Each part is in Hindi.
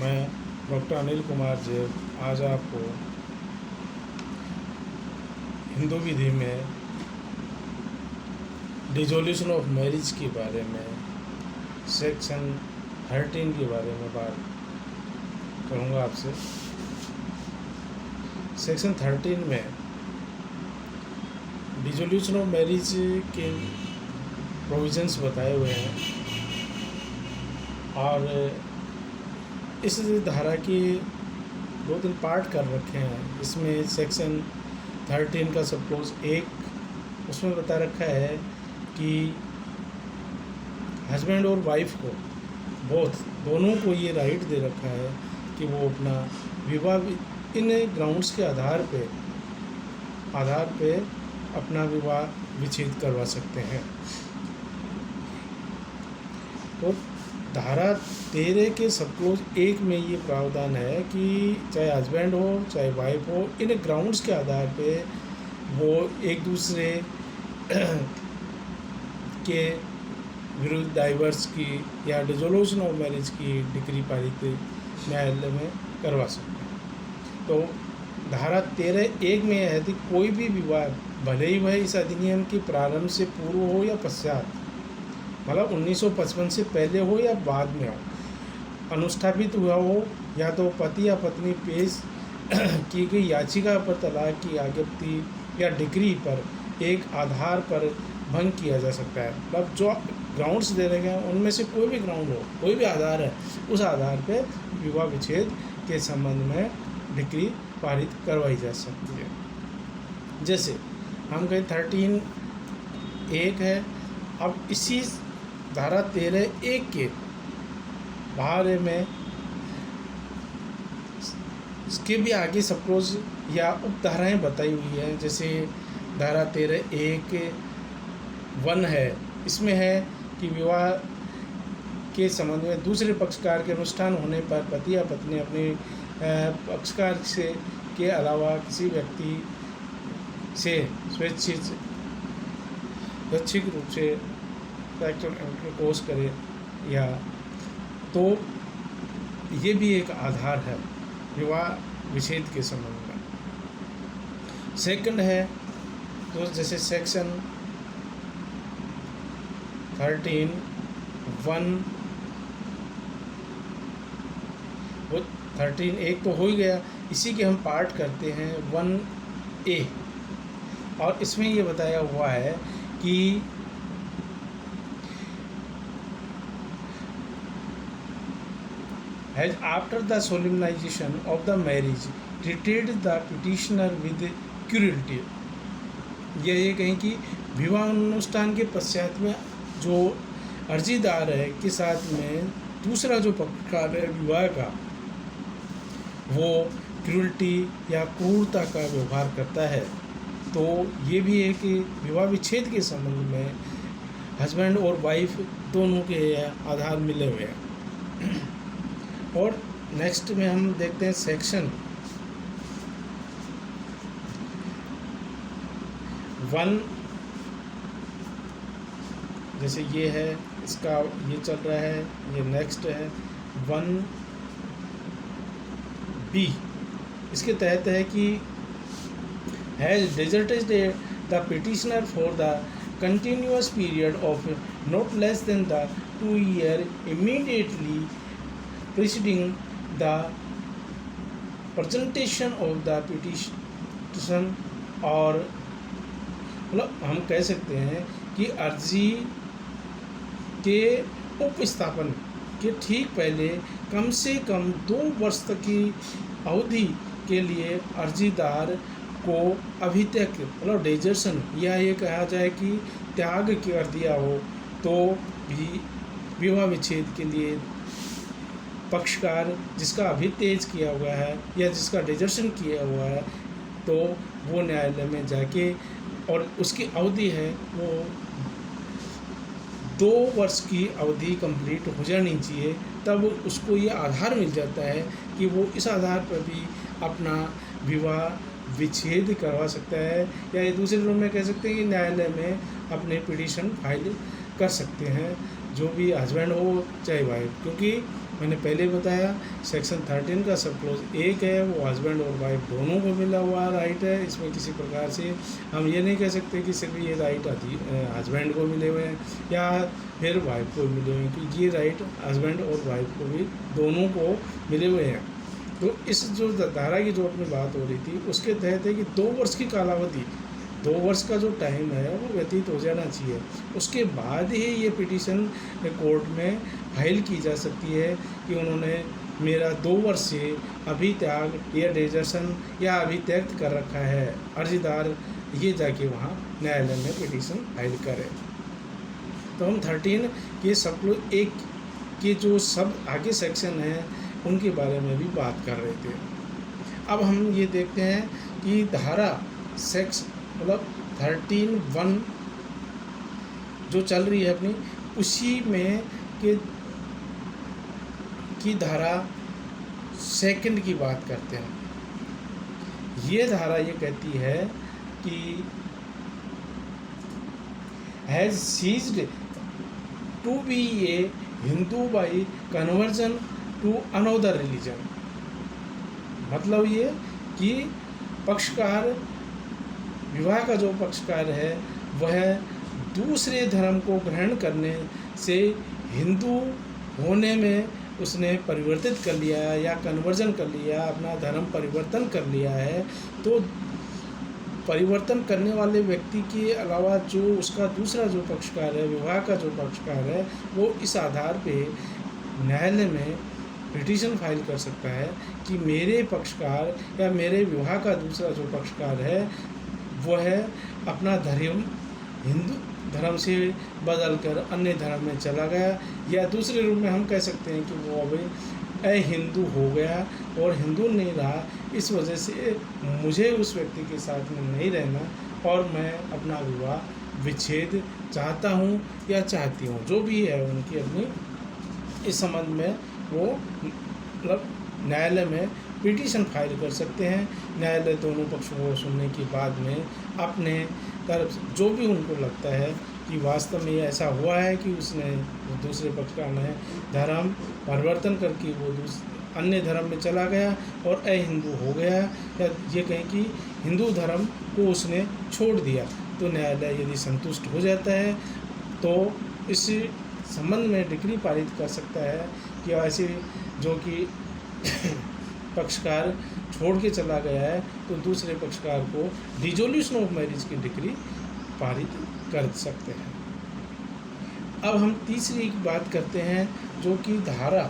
मैं डॉक्टर अनिल कुमार जैन आज आपको हिंदू विधि में डिसोल्यूशन ऑफ मैरिज के बारे में सेक्शन 13 के बारे में बात करूँगा आपसे। सेक्शन 13 में डिसोल्यूशन ऑफ मैरिज के प्रोविजंस बताए हुए हैं और इस धारा के 2-3 पार्ट कर रखे हैं। इसमें सेक्शन 13 का सपोज 1 उसमें बता रखा है कि हस्बैंड और वाइफ को दोनों को ये राइट दे रखा है कि वो अपना विवाह इन ग्राउंड्स के आधार पे अपना विवाह विच्छेद करवा सकते हैं। तो धारा 13 के सपोज 1 में ये प्रावधान है कि चाहे हस्बैंड हो चाहे वाइफ हो, इन ग्राउंड्स के आधार पे वो एक दूसरे के विरुद्ध डाइवर्स की या डिसोल्यूशन ऑफ मैरिज की डिक्री पारित न्यायालय में करवा सकते हैं। तो धारा 13(1) में है कि कोई भी विवाह भले ही वह इस अधिनियम के प्रारंभ से पूर्व हो या पश्चात, मतलब 1955 से पहले हो या बाद में हो, अनुस्थापित हुआ हो या तो पति या पत्नी पेश की गई याचिका पर तलाक की आज्ञप्ति या डिक्री पर एक आधार पर भंग किया जा सकता है। मतलब जो ग्राउंड्स दे रहे हैं उनमें से कोई भी ग्राउंड हो, कोई भी आधार है, उस आधार पर विवाह विच्छेद के संबंध में डिक्री पारित करवाई जा सकती है। जैसे हम कहें 13(1) है, अब इसी धारा 13(1) के बारे में इसके भी आगे सपोज या उपधाराएँ बताई हुई हैं। जैसे धारा 13(1) है, इसमें है कि विवाह के संबंध में दूसरे पक्षकार के अनुष्ठान होने पर पति या पत्नी अपने पक्षकार के अलावा किसी व्यक्ति से स्वैच्छिक रूप से सेक्सुअल इंटरकोर्स करे या तो ये भी एक आधार है विवाह विच्छेद के संबंध में। सेकंड है तो जैसे सेक्शन 13(1) वो 13(1) तो हो ही गया। इसी के हम पार्ट करते हैं 1A, और इसमें ये बताया हुआ है कि as after the solemnization of the marriage treated the petitioner with cruelty। ये कहें कि विवाह अनुष्ठान के पश्चात में जो अर्जीदार है के साथ में दूसरा जो पक्षकार है विवाह का, वो क्रूरटी या क्रूरता का व्यवहार करता है। तो ये भी है कि विवाह विच्छेद के संबंध में हस्बैंड और वाइफ दोनों के आधार मिले हुए हैं। और नेक्स्ट में हम देखते हैं सेक्शन 1, जैसे ये है, इसका ये चल रहा है, ये नेक्स्ट है 1B। इसके तहत है कि has deserted the petitioner for the continuous period of not less than the 2 years immediately preceding the presentation of the petition, और मतलब हम कह सकते हैं कि अर्जी के उपस्थापन के ठीक पहले कम से कम 2 वर्ष तक की अवधि के लिए अर्जीदार को अभी तक मतलब डिसर्टेशन या ये कहा जाए कि त्याग कर दिया हो तो भी विवाह विच्छेद के लिए पक्षकार जिसका अभी तेज किया हुआ है या जिसका डिसर्टेशन किया हुआ है, तो वो न्यायालय में जाके, और उसकी अवधि है वो 2 वर्ष की अवधि कंप्लीट हो जानी चाहिए, तब उसको ये आधार मिल जाता है कि वो इस आधार पर भी अपना विवाह विच्छेद करवा सकता है, या एक दूसरे रूप में कह सकते हैं कि न्यायालय में अपने पिटीशन फाइल कर सकते हैं, जो भी हस्बैंड हो चाहे वाइफ। क्योंकि मैंने पहले बताया सेक्शन 13 का सब क्लोज 1 है, वो हस्बैंड और वाइफ दोनों को मिला हुआ राइट है। इसमें किसी प्रकार से हम ये नहीं कह सकते कि सिर्फ ये राइट हस्बैंड को मिले हुए हैं या फिर वाइफ को मिले हुए हैं, क्योंकि ये राइट हस्बैंड और वाइफ को भी दोनों को मिले हुए हैं। तो इस जो धारा की जो अपनी बात हो रही थी उसके तहत है कि 2 वर्ष की कालावधि, 2 वर्ष का जो टाइम है वो व्यतीत हो जाना चाहिए, उसके बाद ही ये पिटीशन कोर्ट में फाइल की जा सकती है कि उन्होंने मेरा 2 वर्ष से अभित्याग या डेजर्शन या अभित्यक्त कर रखा है, अर्जीदार ये जाके वहाँ न्यायालय में पिटीशन फाइल करे। तो हम 13 के सब क्लोज 1 के जो सब आगे सेक्शन हैं उनके बारे में भी बात कर रहे थे। अब हम ये देखते हैं कि धारा सेक्स मतलब 13(1) जो चल रही है अपनी, उसी में की धारा 2 की बात करते हैं। ये धारा ये कहती है कि has ceased to be a Hindu by conversion to another religion. मतलब ये कि पक्षकार, विवाह का जो पक्षकार है वह दूसरे धर्म को ग्रहण करने से हिंदू होने में उसने परिवर्तित कर लिया या कन्वर्जन कर लिया, अपना धर्म परिवर्तन कर लिया है, तो परिवर्तन करने वाले व्यक्ति के अलावा जो उसका दूसरा जो पक्षकार है, विवाह का जो पक्षकार है, वो इस आधार पे न्यायालय में पिटीशन फाइल कर सकता है कि मेरे पक्षकार या मेरे विवाह का दूसरा जो पक्षकार है वह अपना धर्म हिंदू धर्म से बदल कर अन्य धर्म में चला गया, या दूसरे रूप में हम कह सकते हैं कि वो अभी अहिंदू हो गया और हिंदू नहीं रहा, इस वजह से मुझे उस व्यक्ति के साथ में नहीं रहना और मैं अपना विवाह विच्छेद चाहता हूँ या चाहती हूँ, जो भी है उनकी अपनी इस संबंध में वो मतलब न्यायालय में पिटीशन फाइल कर सकते हैं। न्यायालय दोनों पक्षों को सुनने के बाद में अपने तरफ जो भी उनको लगता है कि वास्तव में ऐसा हुआ है कि उसने दूसरे पक्षकार ने धर्म परिवर्तन करके वो अन्य धर्म में चला गया और अहिंदू हो गया, या ये कहें कि हिंदू धर्म को उसने छोड़ दिया, तो न्यायालय यदि संतुष्ट हो जाता है तो इस संबंध में डिक्री पारित कर सकता है कि ऐसे जो कि पक्षकार छोड़ के चला गया है तो दूसरे पक्षकार को डिसोल्यूशन ऑफ मैरिज की डिक्री पारित कर सकते हैं। अब हम तीसरी बात करते हैं जो कि धारा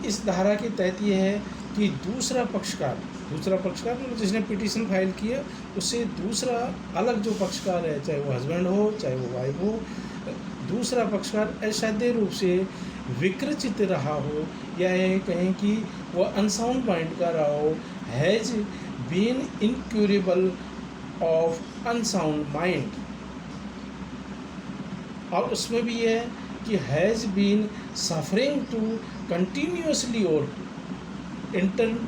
इस धारा के तहत ये है कि दूसरा पक्षकार मतलब जिसने पिटीशन फाइल किया उससे दूसरा अलग जो पक्षकार है, चाहे वो हस्बैंड हो चाहे वो वाइफ हो, दूसरा पक्षकार असाध्य रूप से विकृचित रहा हो या ये कहें कि वो अनसाउंड माइंड का रहा हो, has been incurable of unsound mind, और उसमें भी है कि has been suffering to continuously और intermittently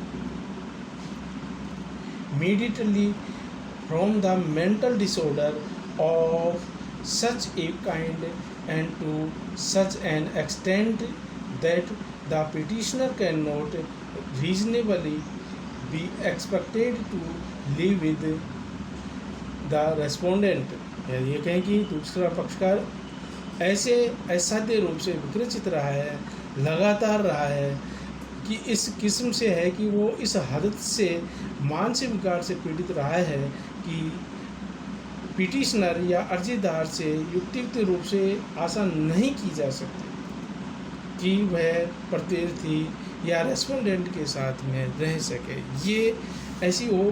from the mental disorder of such a kind and to such an extent that the petitioner cannot reasonably be expected to live with the respondent। ये कहें कि दूसरा पक्षकार ऐसे असाध्य रूप से विकृचित रहा है, लगातार रहा है कि इस किस्म से है कि वो इस हद से मानसिक विकार से पीड़ित रहा है कि पिटिशनर या अर्जीदार से युक्तियुक्त रूप से आशा नहीं की जा सकती कि वह प्रत्यार्थी या रेस्पोंडेंट के साथ में रह सके। ये ऐसी हो,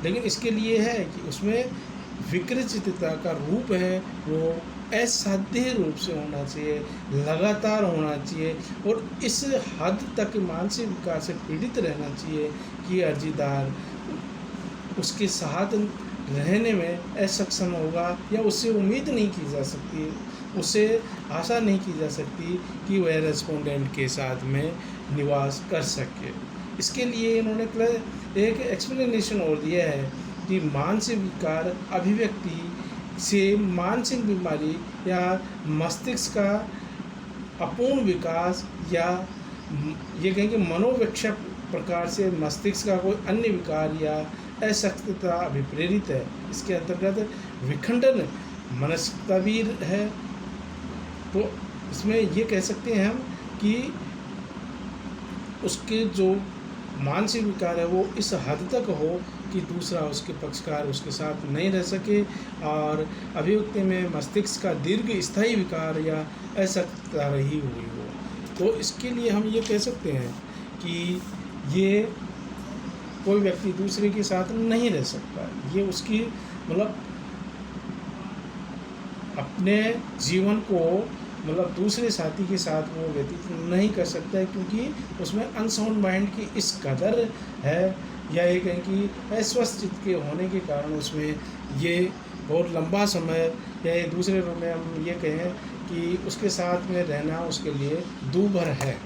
लेकिन इसके लिए है कि उसमें विकृचितता का रूप है वो असाध्य रूप से होना चाहिए, लगातार होना चाहिए और इस हद तक मानसिक विकार से पीड़ित रहना चाहिए कि अर्जीदार उसके साथ रहने में असक्षम होगा या उससे उम्मीद नहीं की जा सकती, उससे आशा नहीं की जा सकती कि वह रेस्पोंडेंट के साथ में निवास कर सके। इसके लिए इन्होंने एक एक्सप्लेनेशन और दिया है कि मानसिक विकार अभिव्यक्ति से मानसिक बीमारी या मस्तिष्क का अपूर्ण विकास या ये कहेंगे मनोविक्षेप प्रकार से मस्तिष्क का कोई अन्य विकार या अशक्तता अभिप्रेरित है। इसके अंतर्गत विखंडन मनस्कता भी है। तो इसमें ये कह सकते हैं हम कि उसके जो मानसिक विकार है वो इस हद तक हो कि दूसरा उसके पक्षकार उसके साथ नहीं रह सके, और अभिव्यक्ति में मस्तिष्क का दीर्घ स्थायी विकार या अशक्तता रही हुई हो। तो इसके लिए हम ये कह सकते हैं कि ये कोई व्यक्ति दूसरे के साथ नहीं रह सकता, ये उसकी मतलब अपने जीवन को मतलब दूसरे साथी के साथ वो व्यतीत नहीं कर सकता है, क्योंकि उसमें अनसाउंड माइंड की इस कदर है, या ये कहें कि अस्वस्थ चित्त के होने के कारण उसमें ये बहुत लंबा समय, या ये दूसरे रूप में हम ये कहें कि उसके साथ में रहना उसके लिए दूभर है।